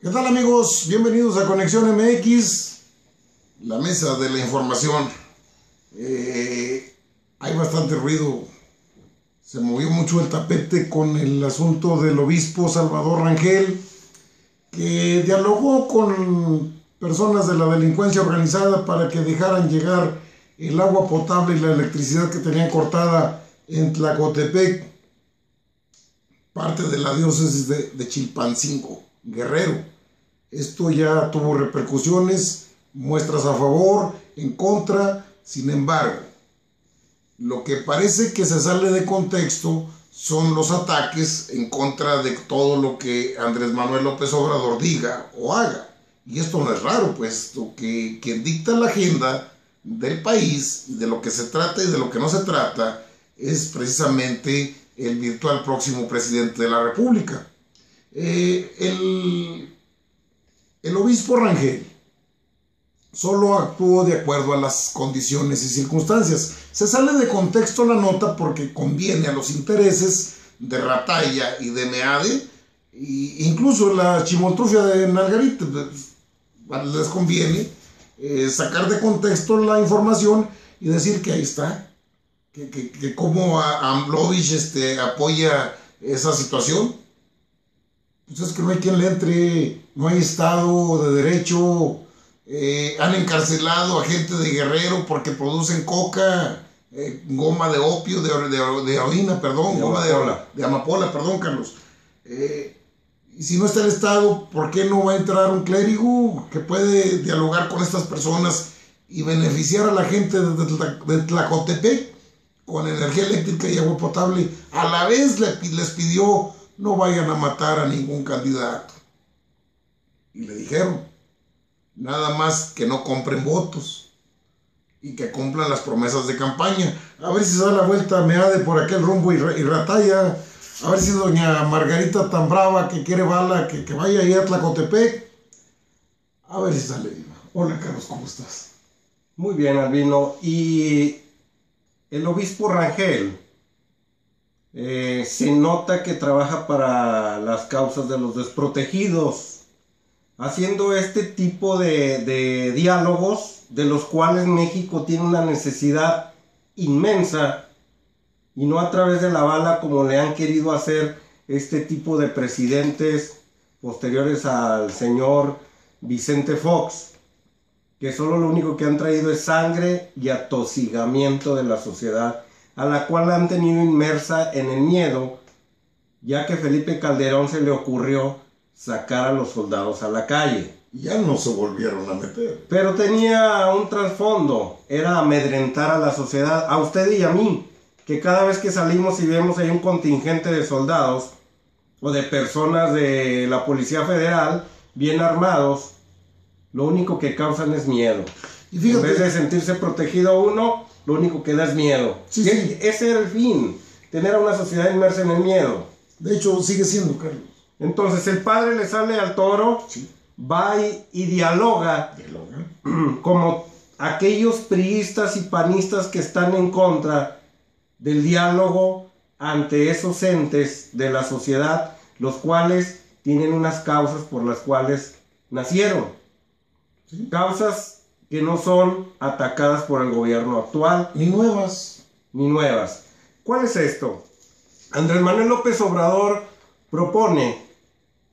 ¿Qué tal, amigos? Bienvenidos a Conexión MX, la mesa de la información. Hay bastante ruido. Se movió mucho el tapete con el asunto del obispo Salvador Rangel, que dialogó con personas de la delincuencia organizada para que dejaran llegar el agua potable y la electricidad que tenían cortada en Tlacotepec, parte de la diócesis de Chilpancingo, Guerrero. Esto ya tuvo repercusiones, muestras a favor, en contra. Sin embargo, lo que parece que se sale de contexto son los ataques en contra de todo lo que Andrés Manuel López Obrador diga o haga. Y esto no es raro, puesto que quien dicta la agenda del país, de lo que se trata y de lo que no se trata, es precisamente el virtual próximo presidente de la República. El obispo Rangel solo actuó de acuerdo a las condiciones y circunstancias. Se sale de contexto la nota porque conviene a los intereses de Ratalla y de Meade, e incluso la chimoltrufia de Nalgarita. Les conviene sacar de contexto la información y decir que ahí está, que como AMLOvich apoya esa situación. Pues es que no hay quien le entre, no hay Estado de Derecho. Han encarcelado a gente de Guerrero porque producen coca, goma de opio, de orina, perdón, de amapola, perdón, Carlos. Y si no está el Estado, ¿por qué no va a entrar un clérigo que puede dialogar con estas personas y beneficiar a la gente de Tlacotepec con energía eléctrica y agua potable? A la vez les pidió: no vayan a matar a ningún candidato. Y le dijeron: nada más que no compren votos y que cumplan las promesas de campaña. A ver si se da la vuelta Meade por aquel rumbo y Ratalla. A ver si doña Margarita, tan brava que quiere bala, que vaya ahí a Tlacotepec. A ver si sale viva. Hola, Carlos, ¿cómo estás? Muy bien, Albino. Y el obispo Rangel se nota que trabaja para las causas de los desprotegidos, haciendo este tipo de diálogos de los cuales México tiene una necesidad inmensa, y no a través de la bala como le han querido hacer este tipo de presidentes posteriores al señor Vicente Fox, que solo lo único que han traído es sangre y atosigamiento de la sociedad, a la cual han tenido inmersa en el miedo, ya que Felipe Calderón se le ocurrió sacar a los soldados a la calle. Ya no se volvieron a meter. Pero tenía un trasfondo, era amedrentar a la sociedad, a usted y a mí, que cada vez que salimos y vemos ahí un contingente de soldados o de personas de la Policía Federal bien armados, lo único que causan es miedo. Y fíjate, en vez de sentirse protegido uno, lo único que da es miedo. Sí, sí. Ese era el fin, tener a una sociedad inmersa en el miedo. De hecho, sigue siendo, Carlos. Entonces el padre le sale al toro, sí, va y dialoga como aquellos priistas y panistas que están en contra del diálogo ante esos entes de la sociedad, los cuales tienen unas causas por las cuales nacieron. ¿Sí? Causas que no son atacadas por el gobierno actual. Ni nuevas. Ni nuevas. ¿Cuál es esto? Andrés Manuel López Obrador propone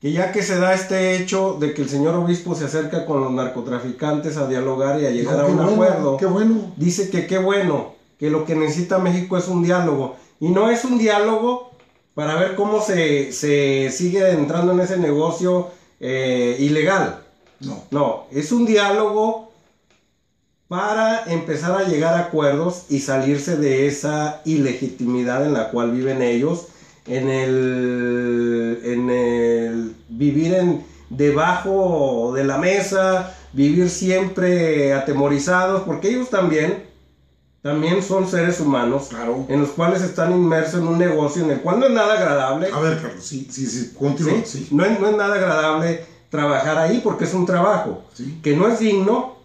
que, ya que se da este hecho de que el señor obispo se acerca con los narcotraficantes a dialogar y a llegar a un acuerdo, qué bueno. Dice que qué bueno, que lo que necesita México es un diálogo. Y no es un diálogo para ver cómo se sigue entrando en ese negocio ilegal. No, es un diálogo para empezar a llegar a acuerdos y salirse de esa ilegitimidad en la cual viven ellos, en el vivir debajo de la mesa, vivir siempre atemorizados, porque ellos también son seres humanos, claro, en los cuales están inmersos en un negocio en el cual no es nada agradable. A ver, Carlos, sí, continúa. ¿Sí? No es nada agradable trabajar ahí, porque es un trabajo, ¿sí?, que no es digno.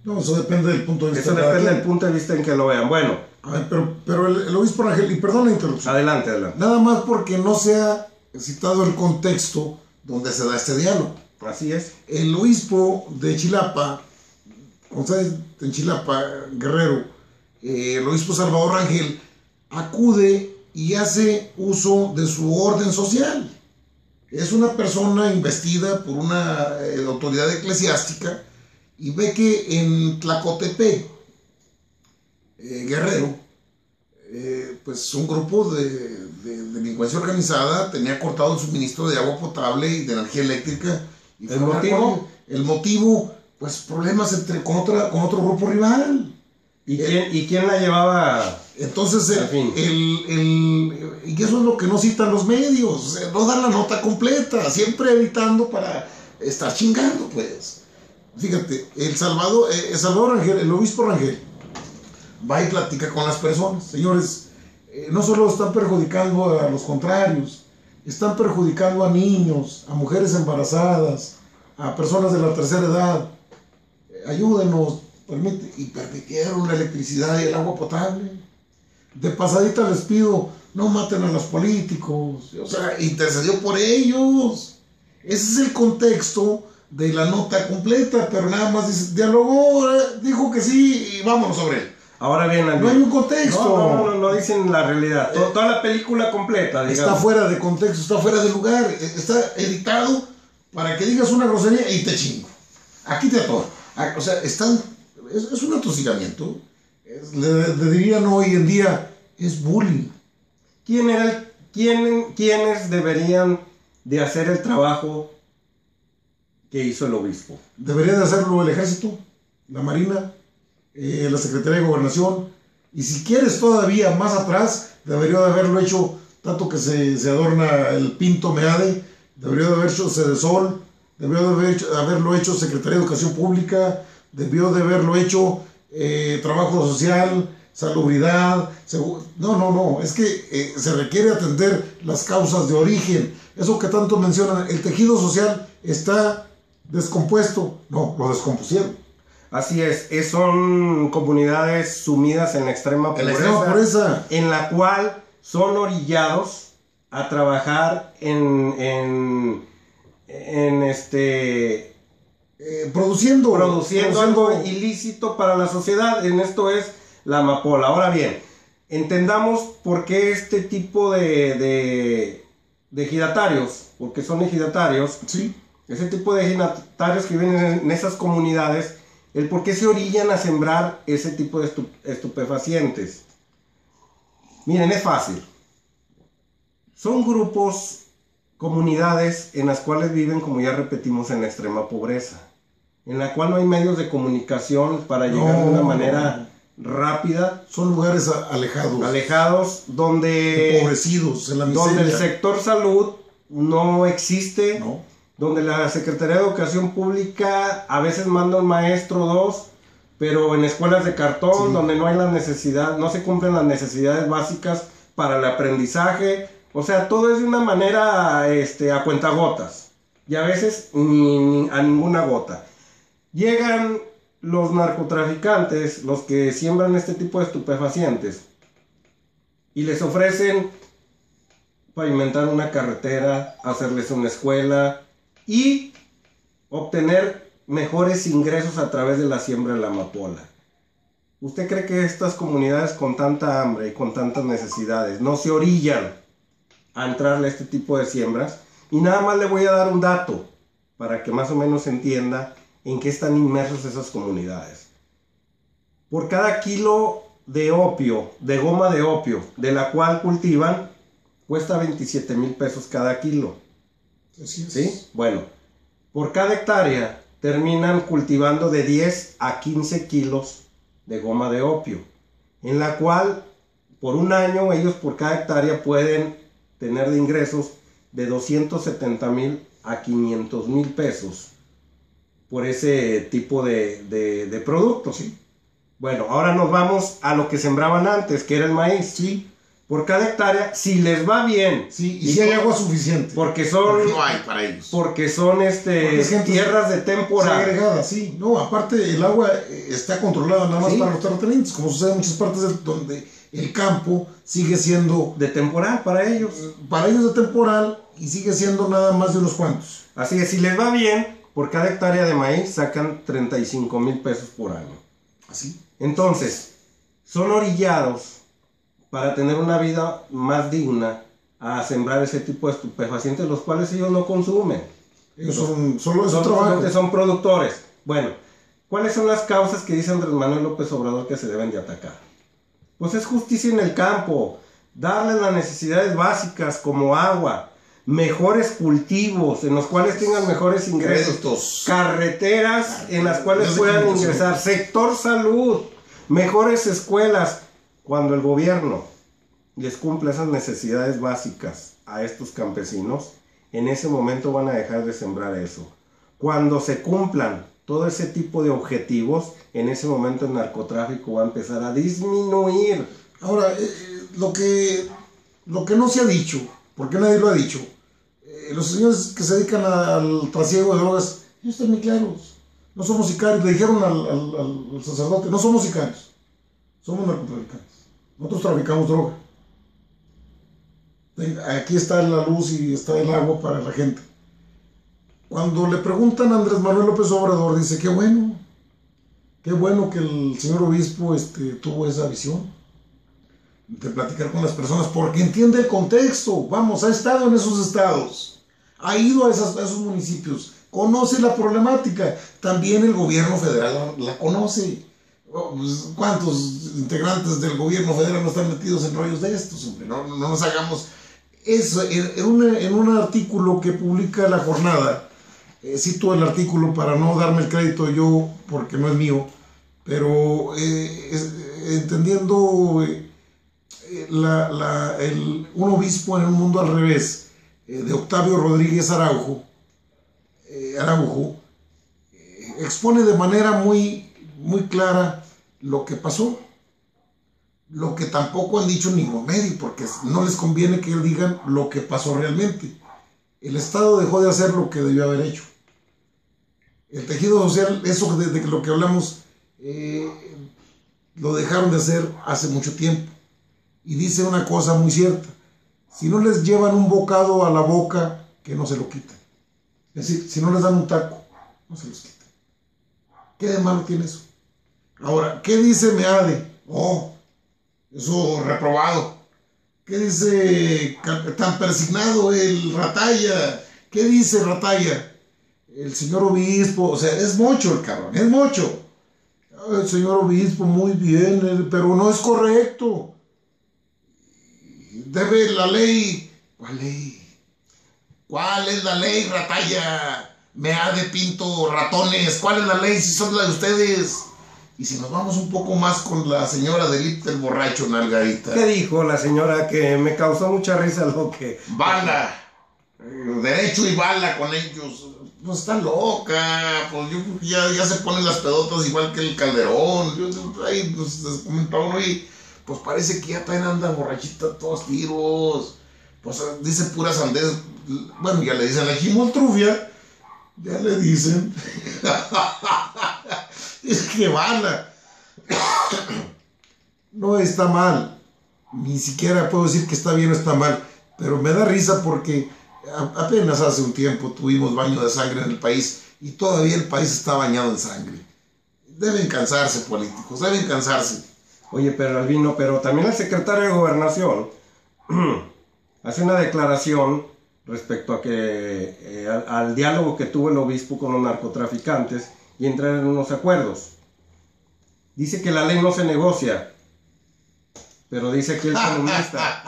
No, eso depende del punto de vista. Eso depende del punto de vista en que lo vean. Bueno. A ver, pero el obispo Rangel, y perdón la interrupción. Adelante. Nada más porque no se ha citado el contexto donde se da este diálogo. Así es. El obispo de Chilapa, en Chilapa, Guerrero, el obispo Salvador Rangel, acude y hace uso de su orden social. Es una persona investida por una autoridad eclesiástica y ve que en Tlacotepec, Guerrero, pues un grupo de delincuencia organizada tenía cortado el suministro de agua potable y de energía eléctrica. Y ¿El motivo? El motivo, pues problemas con otro grupo rival. ¿Y quién la llevaba? Entonces, al fin? y eso es lo que no citan los medios, no dan la nota completa, siempre evitando para estar chingando, pues. Fíjate, el Salvador Rangel, el obispo Rangel, va y platica con las personas. Señores, no solo están perjudicando a los contrarios, están perjudicando a niños, a mujeres embarazadas, a personas de la tercera edad. Ayúdenos, y permitieron la electricidad y el agua potable. De pasadita les pido, no maten a los políticos. O sea, intercedió por ellos. Ese es el contexto de la nota completa, pero nada más dice, dialogó, dijo que sí y vámonos sobre él. Ahora bien, no hay un contexto. No dicen la realidad. Toda la película completa, digamos. Está fuera de contexto, está fuera de lugar, está editado para que digas una grosería y te chingo. Aquí te atoro. O sea, es un atosigamiento. Le dirían hoy en día, es bullying. ¿Quiénes deberían de hacer el trabajo que hizo el obispo? Debería de hacerlo el ejército, la marina, la Secretaría de Gobernación, y si quieres todavía más atrás, debería de haberlo hecho, tanto que se adorna el Pinto Meade, debería de haber hecho Sedesol, debió de haberlo hecho Secretaría de Educación Pública, debió de haberlo hecho Trabajo Social, Salubridad. No, es que se requiere atender las causas de origen. Eso que tanto mencionan, el tejido social está descompuesto. No, lo descompusieron. Así es, son comunidades sumidas en la extrema pobreza, en la cual son orillados a trabajar produciendo algo ilícito para la sociedad. En esto es la amapola. Ahora bien, entendamos por qué este tipo de ejidatarios, porque son ejidatarios, sí, ese tipo de ejidatarios que viven en esas comunidades, el por qué se orillan a sembrar ese tipo de estupefacientes. Miren, es fácil. Son grupos, comunidades en las cuales viven, como ya repetimos, en la extrema pobreza, en la cual no hay medios de comunicación para llegar de una manera rápida. Son lugares alejados, donde empobrecidos, en la miseria, donde el sector salud no existe, donde la Secretaría de Educación Pública a veces manda un maestro o dos, pero en escuelas de cartón, donde no hay la necesidad, no se cumplen las necesidades básicas para el aprendizaje. O sea, todo es de una manera a cuentagotas, y a veces ni a ninguna gota. Llegan los narcotraficantes, los que siembran este tipo de estupefacientes, y les ofrecen pavimentar una carretera, hacerles una escuela y obtener mejores ingresos a través de la siembra de la amapola. ¿Usted cree que estas comunidades con tanta hambre y con tantas necesidades no se orillan a entrarle a este tipo de siembras? Y nada más le voy a dar un dato para que más o menos entienda en qué están inmersos esas comunidades. Por cada kilo de opio, de goma de opio, de la cual cultivan, cuesta 27,000 pesos cada kilo. ¿Sí? Bueno, por cada hectárea terminan cultivando de 10 a 15 kilos de goma de opio, en la cual por un año ellos por cada hectárea pueden tener de ingresos de 270,000 a 500,000 pesos por ese tipo de productos. Sí. Bueno, ahora nos vamos a lo que sembraban antes, que era el maíz. Sí. Por cada hectárea, si les va bien, sí, y si hay agua suficiente, porque no hay para ellos, porque son tierras de temporada segregada, sí, no, aparte el agua está controlada nada más para los terratenientes, como sucede en muchas partes donde el campo sigue siendo de temporal para ellos. Para ellos de temporal y sigue siendo nada más de unos cuantos. Así es, si les va bien, por cada hectárea de maíz sacan 35,000 pesos por año. Así. Entonces, son orillados para tener una vida más digna a sembrar ese tipo de estupefacientes, los cuales ellos no consumen. Ellos son productores. Bueno, ¿cuáles son las causas que dice Andrés Manuel López Obrador que se deben de atacar? Pues es justicia en el campo, darles las necesidades básicas como agua, mejores cultivos en los cuales tengan mejores ingresos, créditos, carreteras en las cuales puedan ingresar, sector salud, mejores escuelas. Cuando el gobierno les cumpla esas necesidades básicas a estos campesinos, en ese momento van a dejar de sembrar eso. Cuando se cumplan todo ese tipo de objetivos, en ese momento el narcotráfico va a empezar a disminuir. Ahora, lo que no se ha dicho, porque nadie lo ha dicho, los señores que se dedican al trasiego de drogas, ellos están muy claros. No somos sicarios, le dijeron al sacerdote, no somos sicarios, somos narcotraficantes. Nosotros traficamos droga. Aquí está la luz y está el agua para la gente. Cuando le preguntan a Andrés Manuel López Obrador, dice, qué bueno que el señor obispo tuvo esa visión de platicar con las personas, porque entiende el contexto. Vamos, ha estado en esos estados, ha ido a esos municipios, conoce la problemática. También el gobierno federal la conoce. ¿Cuántos integrantes del gobierno federal no están metidos en rollos de estos, hombre? No nos hagamos eso. En un artículo que publica La Jornada, cito el artículo para no darme el crédito yo, porque no es mío, pero entendiendo un obispo en un mundo al revés, de Octavio Rodríguez Araujo, expone de manera muy, muy clara lo que pasó, lo que tampoco han dicho ningún medio, porque no les conviene que digan lo que pasó realmente. El Estado dejó de hacer lo que debió haber hecho. El tejido social, eso de lo que hablamos, lo dejaron de hacer hace mucho tiempo. Y dice una cosa muy cierta: si no les llevan un bocado a la boca, que no se lo quiten. Es decir, si no les dan un taco, no se los quiten. ¿Qué de malo tiene eso? Ahora, ¿qué dice Meade? Oh, eso reprobado. ¿Qué dice tan persignado el Rataya? ¿Qué dice Rataya? El señor obispo, o sea, es mocho el cabrón, es mocho. El señor obispo, muy bien, pero no es correcto. Debe la ley. ¿Cuál ley? ¿Cuál es la ley, Rataya? Meade, Pinto, ratones. ¿Cuál es la ley si son la de ustedes? Y si nos vamos un poco más con la señora del borracho Nalgarita. ¿Qué dijo la señora? Que me causó mucha risa lo que... Bala. Derecho y bala con ellos. Pues está loca. Pues yo creo que ya se ponen las pedotas igual que el Calderón. Ahí pues comentaba uno y pues parece que ya también anda borrachita a todos tiros. Pues dice pura sandez. Bueno, ya le dicen la chimoltrufia. Ya le dicen. Es que bala. No está mal. Ni siquiera puedo decir que está bien o está mal. Pero me da risa porque apenas hace un tiempo tuvimos baño de sangre en el país y todavía el país está bañado en sangre. Deben cansarse, políticos, deben cansarse. Oye, pero Albino, pero también el secretario de Gobernación hace una declaración respecto a que al diálogo que tuvo el obispo con los narcotraficantes y entrar en unos acuerdos. Dice que la ley no se negocia, pero dice que él es comunista.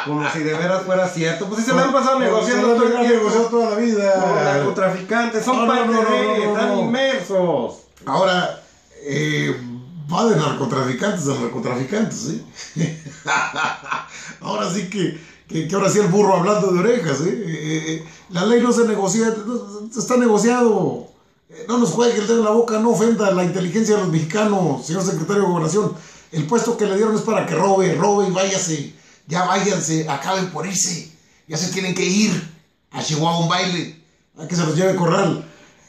Como si de veras fuera cierto. Pues si se le han pasado negociando todo el tiempo toda la vida. Con los narcotraficantes, son parte de, están inmersos. Ahora, va de narcotraficantes a narcotraficantes, ¿eh? Ahora sí que ahora sí el burro hablando de orejas, ¿eh? La ley no se negocia, está negociado. No nos juegue el dedo en la boca, no ofenda la inteligencia de los mexicanos, señor secretario de Gobernación. El puesto que le dieron es para que robe y váyase. Ya váyanse, acaben por irse. Ya se tienen que ir a Chihuahua un baile, a que se los lleve Corral.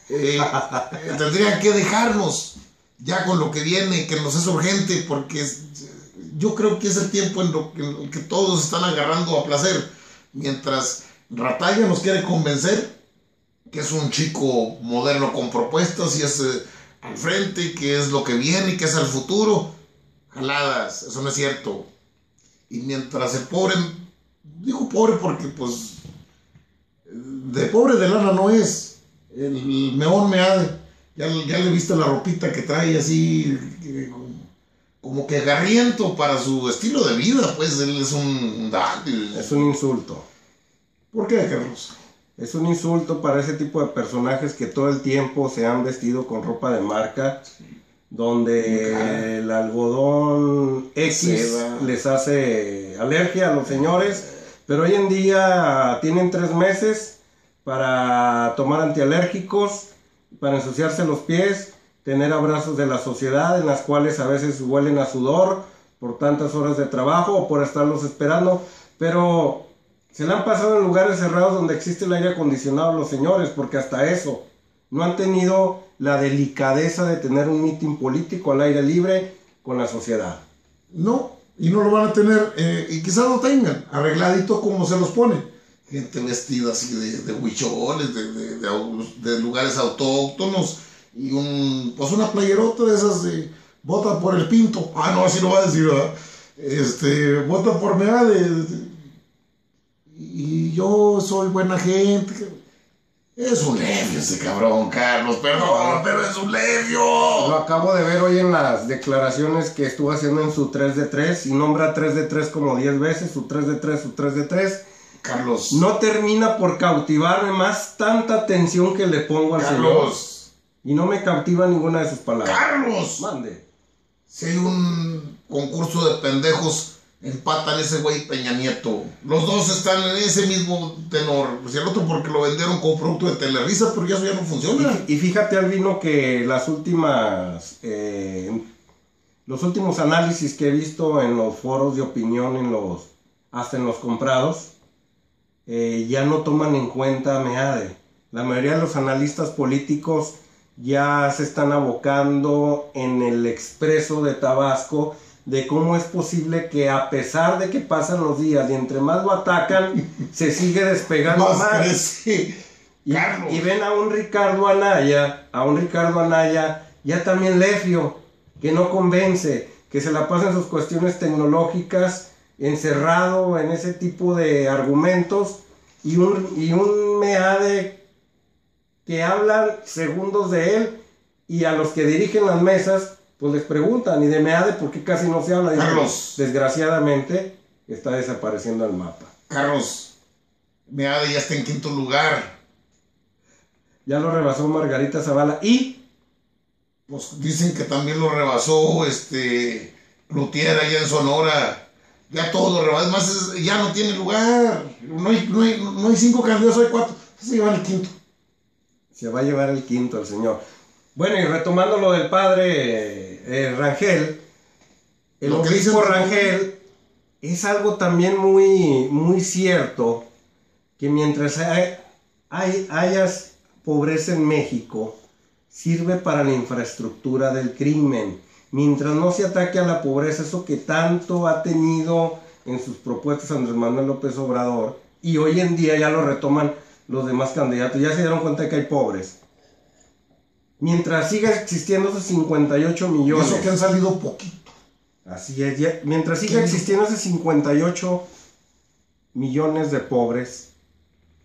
Tendrían que dejarnos ya con lo que viene, que nos es urgente, porque yo creo que es el tiempo en lo que todos están agarrando a placer. Mientras Ratalla nos quiere convencer que es un chico moderno con propuestas y es al frente, que es lo que viene y que es el futuro. Jaladas, eso no es cierto. Y mientras el pobre, digo pobre porque pues de pobre de lana no es. El meón Meade, ya le viste la ropita que trae así, como que garriento para su estilo de vida, pues él es un dátil. Es un insulto. ¿Por qué, Carlos? Es un insulto para ese tipo de personajes que todo el tiempo se han vestido con ropa de marca, donde el algodón X les hace alergia a los señores, pero hoy en día tienen 3 meses para tomar antialérgicos, para ensuciarse los pies, tener abrazos de la sociedad en las cuales a veces huelen a sudor por tantas horas de trabajo o por estarlos esperando, pero se la han pasado en lugares cerrados donde existe el aire acondicionado los señores, porque hasta eso no han tenido la delicadeza de tener un mitin político al aire libre con la sociedad. No, y no lo van a tener, y quizás lo tengan, arregladito como se los pone. Gente vestida así de huicholes, de lugares autóctonos, y una playerota de esas de vota por el Pinto. Ah, no, así lo va a decir, ¿verdad? Vota por Meade. Y yo soy buena gente. Es un levio ese cabrón, Carlos, perdón, pero es un levio. Lo acabo de ver hoy en las declaraciones que estuvo haciendo en su 3 de 3 y nombra 3 de 3 como 10 veces, su 3 de 3, su 3 de 3. Carlos. No termina por cautivarme más tanta atención que le pongo al señor. Y no me cautiva ninguna de sus palabras. Carlos. Mande. Si hay un concurso de pendejos, empatan ese güey Peña Nieto. Los dos están en ese mismo tenor. Pues el otro porque lo vendieron como producto de Telerisa, pero ya eso ya no funciona. Y fíjate, Albino, que los últimos análisis que he visto en los foros de opinión, hasta en los comprados, ya no toman en cuenta a Meade. La mayoría de los analistas políticos ya se están abocando en el Expreso de Tabasco de cómo es posible que a pesar de que pasan los días y entre más lo atacan, se sigue despegando más. Y ven a un Ricardo Anaya, ya también lefio, que no convence, que se la pasa en sus cuestiones tecnológicas, encerrado en ese tipo de argumentos, y un Meade que hablan segundos de él, y a los que dirigen las mesas pues les preguntan, y de Meade por qué casi no se habla. Carlos, desgraciadamente está desapareciendo el mapa. Carlos, Meade ya está en 5º lugar. Ya lo rebasó Margarita Zavala y pues dicen que también lo rebasó Cloutier allá en Sonora. Ya todo lo rebasó, además ya no tiene lugar. No hay 5 candidatos, hay 4. Se lleva el 5º. Se va a llevar el 5º el señor. Bueno, y retomando lo del padre Rangel, el obispo Rangel, es algo también muy, muy cierto, que mientras hayas pobreza en México, sirve para la infraestructura del crimen. Mientras no se ataque a la pobreza, eso que tanto ha tenido en sus propuestas Andrés Manuel López Obrador, y hoy en día ya lo retoman los demás candidatos, ya se dieron cuenta de que hay pobres. Mientras siga existiendo esos 58 millones. Eso que han salido poquito. Así es, mientras siga existiendo esos 58 millones de pobres,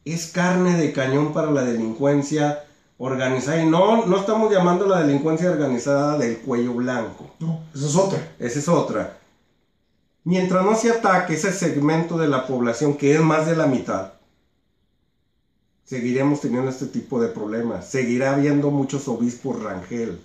es carne de cañón para la delincuencia organizada. Y no estamos llamando a la delincuencia organizada del cuello blanco. No, esa es otra. Esa es otra. Mientras no se ataque ese segmento de la población, que es más de la mitad, seguiremos teniendo este tipo de problemas. Seguirá habiendo muchos obispos Rangel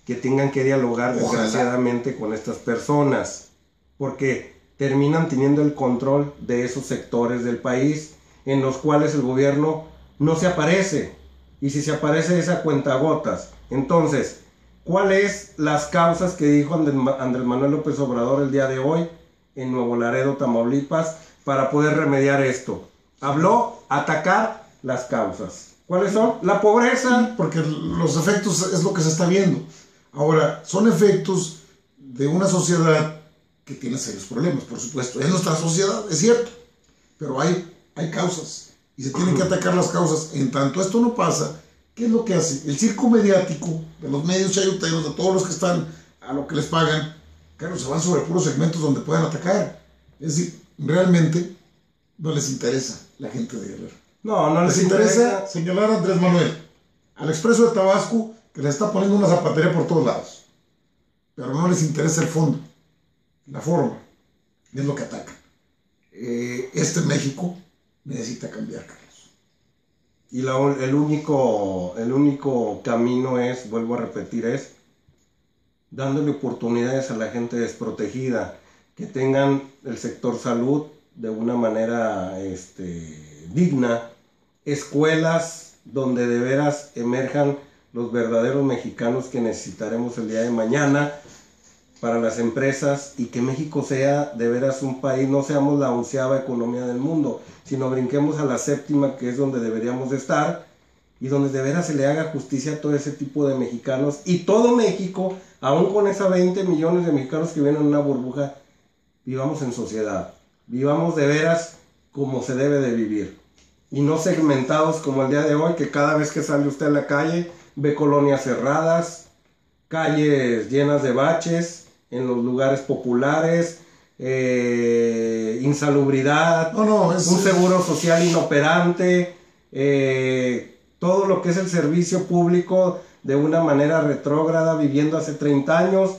que tengan que dialogar desgraciadamente con estas personas, porque terminan teniendo el control de esos sectores del país en los cuales el gobierno no se aparece, y si se aparece es a cuentagotas. Entonces, ¿cuáles las causas que dijo Andrés Manuel López Obrador el día de hoy en Nuevo Laredo, Tamaulipas, para poder remediar esto? Habló atacar las causas. ¿Cuáles son? La pobreza. Porque los efectos es lo que se está viendo. Ahora, son efectos de una sociedad que tiene serios problemas, por supuesto. Es nuestra sociedad, es cierto, pero hay causas y se tienen que atacar las causas. En tanto esto no pasa, ¿qué es lo que hace? El circo mediático de los medios chayoteros, de todos los que están a lo que les pagan, claro, se van sobre puros segmentos donde puedan atacar. Es decir, realmente no les interesa la gente de Guerrero. No les interesa señalar a Andrés Manuel, al Expreso de Tabasco, que le está poniendo una zapatería por todos lados. Pero no les interesa el fondo, la forma, es lo que atacan. Este México necesita cambiar, Carlos. Y el único camino es, vuelvo a repetir, es dándole oportunidades a la gente desprotegida, que tengan el sector salud de una manera digna, escuelas donde de veras emerjan los verdaderos mexicanos que necesitaremos el día de mañana para las empresas, y que México sea de veras un país, no seamos la 11ª economía del mundo, sino brinquemos a la 7ª, que es donde deberíamos de estar, y donde de veras se le haga justicia a todo ese tipo de mexicanos, y todo México, aún con esos 20 millones de mexicanos que viven en una burbuja, vivamos en sociedad, vivamos de veras como se debe de vivir, y no segmentados como el día de hoy, que cada vez que sale usted a la calle, ve colonias cerradas, calles llenas de baches, en los lugares populares, insalubridad, un seguro social inoperante, todo lo que es el servicio público de una manera retrógrada, viviendo hace 30 años,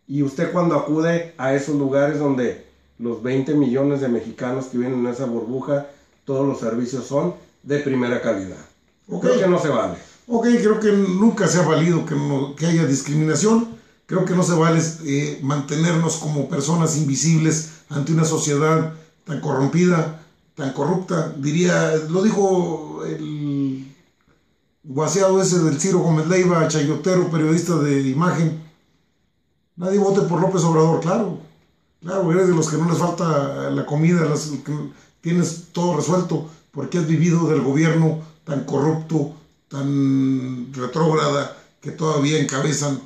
y usted cuando acude a esos lugares donde los 20 millones de mexicanos que viven en esa burbuja, todos los servicios son de primera calidad. Creo que no se vale. Creo que nunca se ha valido que haya discriminación. Creo que no se vale mantenernos como personas invisibles ante una sociedad tan corrompida, tan corrupta. Lo dijo el guaseado ese del Ciro Gómez Leiva, chayotero, periodista de Imagen. Nadie vote por López Obrador, claro, eres de los que no les falta la comida, que tienes todo resuelto, porque has vivido del gobierno tan corrupto, tan retrógrada, que todavía encabezan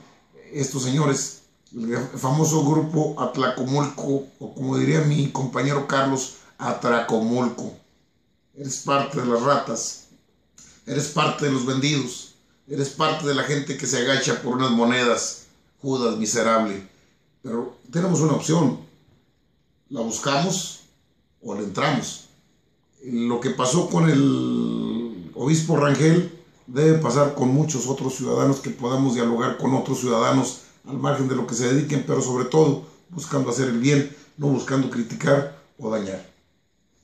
estos señores, el famoso grupo Atlacomulco, o como diría mi compañero Carlos, Atracomulco. Eres parte de las ratas, eres parte de los vendidos, eres parte de la gente que se agacha por unas monedas, Judas miserable. Pero tenemos una opción, la buscamos o le entramos. Lo que pasó con el obispo Rangel debe pasar con muchos otros ciudadanos, que podamos dialogar con otros ciudadanos al margen de lo que se dediquen, pero sobre todo buscando hacer el bien, no buscando criticar o dañar.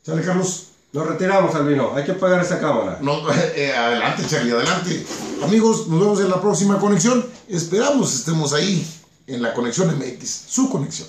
¿Sale, Carlos? Nos retiramos, Albino. Hay que apagar esa cámara. Adelante, Charlie, adelante. Amigos, nos vemos en la próxima conexión. Esperamos estemos ahí en la Conexión MX, su conexión.